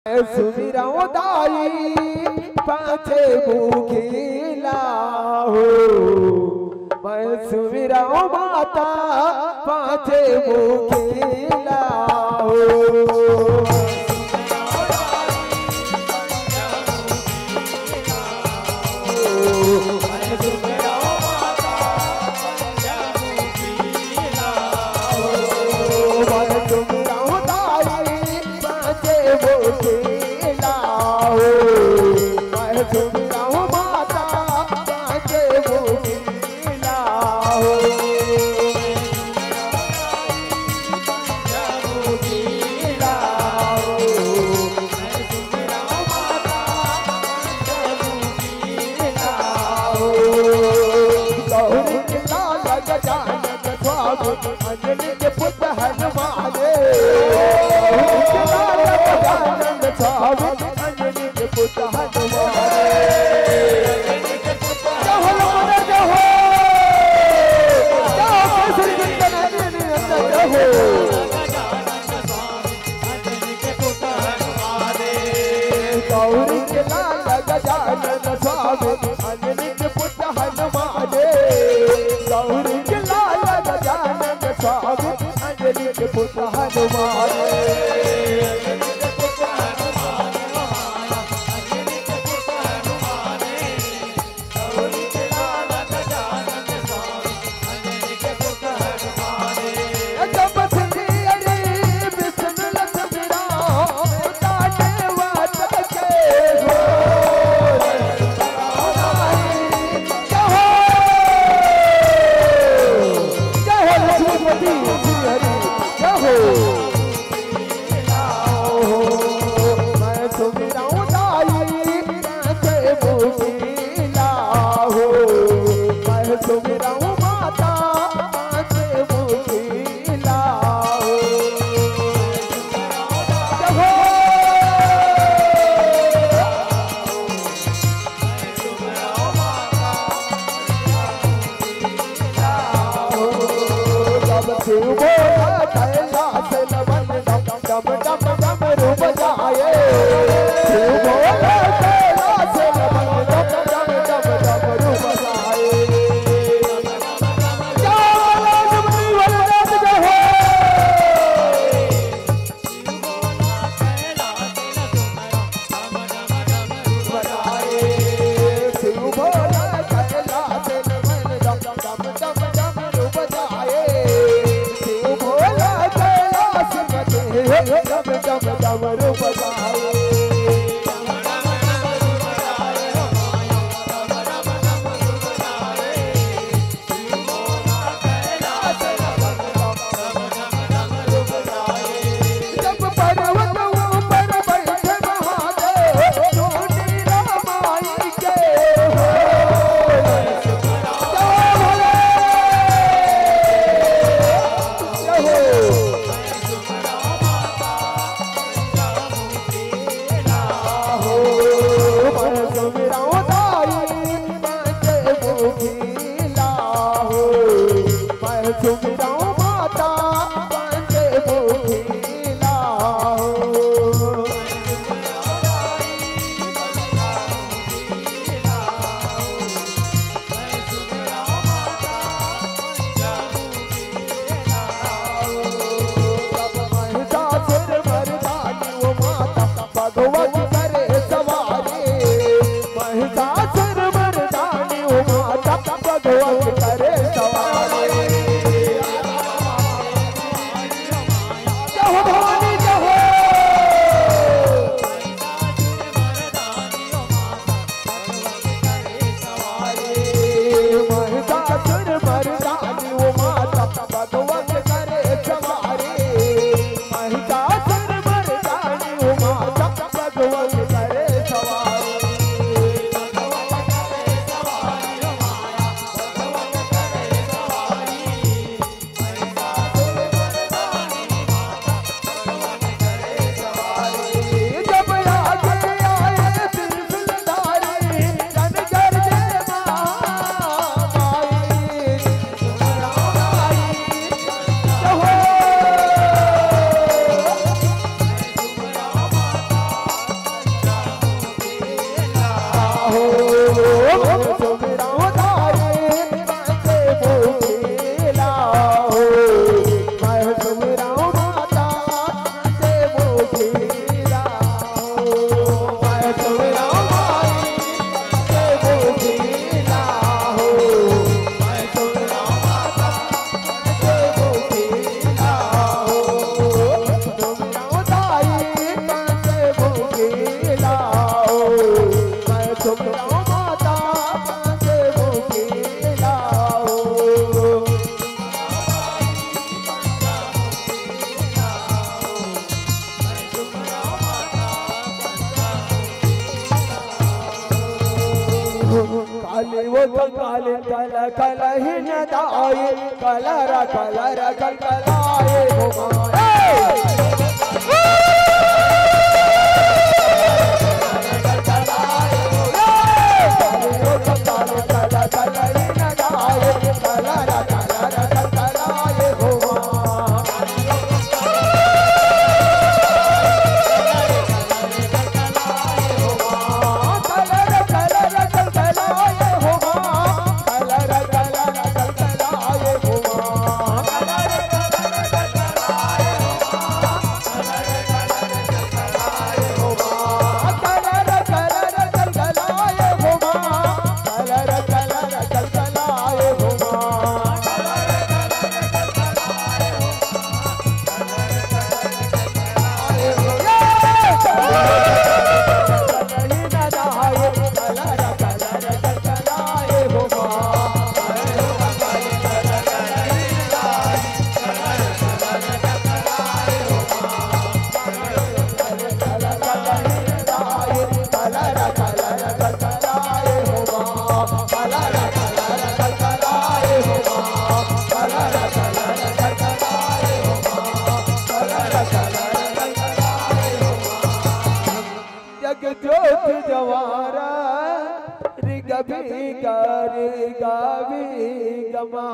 सुमिरऊं दाई पाछे भूखिला हो, मैं सुमिरऊं माता पाछे भूखिला हो। अंजनी के पुत्र हनुमान अंजनी के पुत्र हनुमान गौरी के लाल गजानन स्वामी अंजनी के पुत्र हनुमान गौरी के लाल गजानन स्वामी अंजनी के पुत्र हनुमान काली वो काली कल कल ही न दाए कलर कलर कल कलाए घुमाए जगज्योत जवारा रिगभी गारी गावी गमा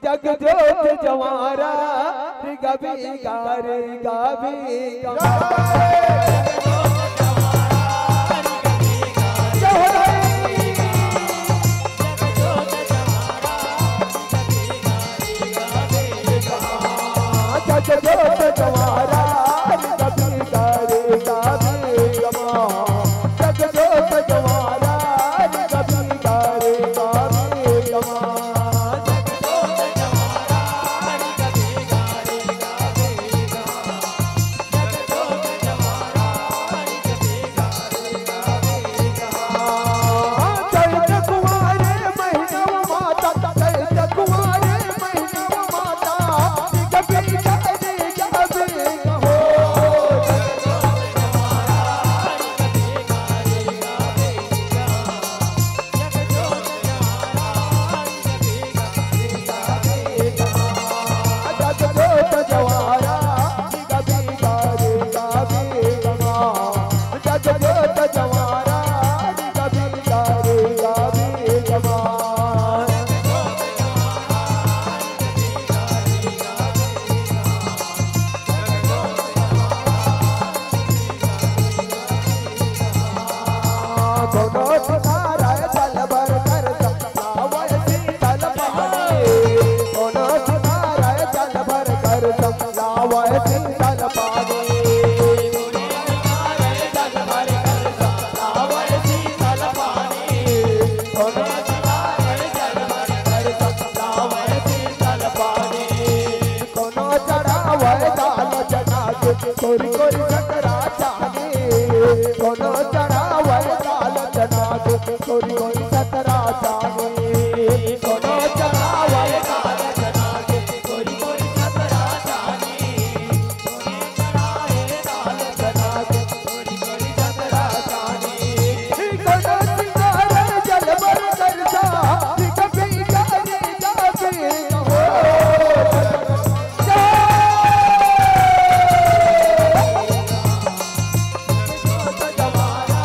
जगज्योत जवारा रिगभी गारी गावी गमा जगज्योत जवारा रिगभी गारी गावी गमा जगज्योत जवारा रिगभी गारी गावी गमा कोरी कोरी सकरा चाहे कोनो चढ़ावल दाल चना कोरी कोरी सकरा चाहे कोनो चढ़ावल दाल चना कोरी कोरी सकरा चाहे कोरी चढ़ाए दाल चना कोरी कोरी सकरा चाहे कोनो सिंगार जल भर करता कभी जाने जाके हो जगज्योत जवारा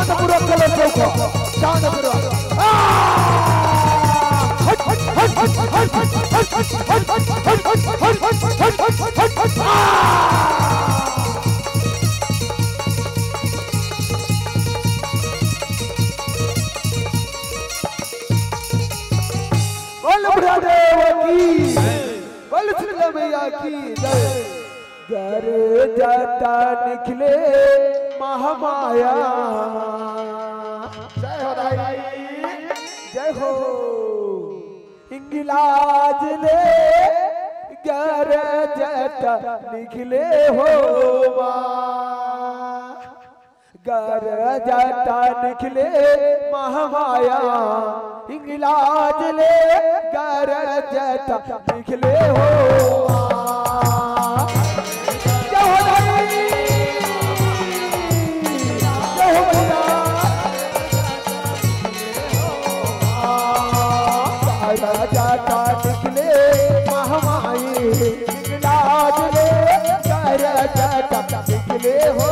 शांतपूर्वक कलर चौका शांतपूर्वक बोल ब्रदेव की बोल श्री मैया की जय। घर जाता निकले महामाया जय हो दाई जय हो इंगिलाज ले घर जाता निकले हो घर जाता निकले महामाया इंगिलाज ले घर जाता निकले हो जाता निकले महामाई इलाज ले कर जाता निकले हो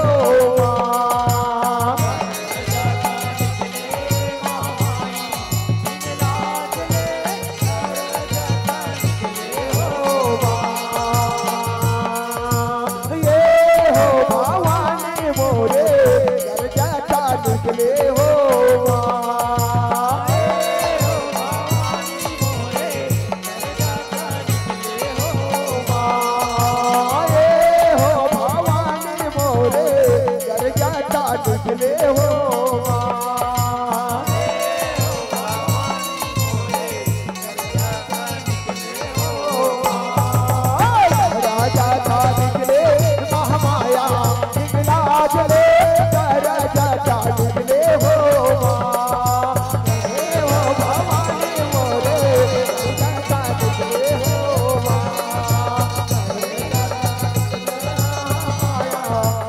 ये हो भवानी मोरे कर जाता निकले हो निकले हो राजा था निकले महामाया निकलाज ले राजा था निकले हो भवानी मोरे राजा निकले हो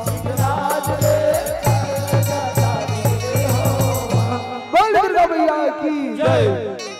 निकलाज ले की जय।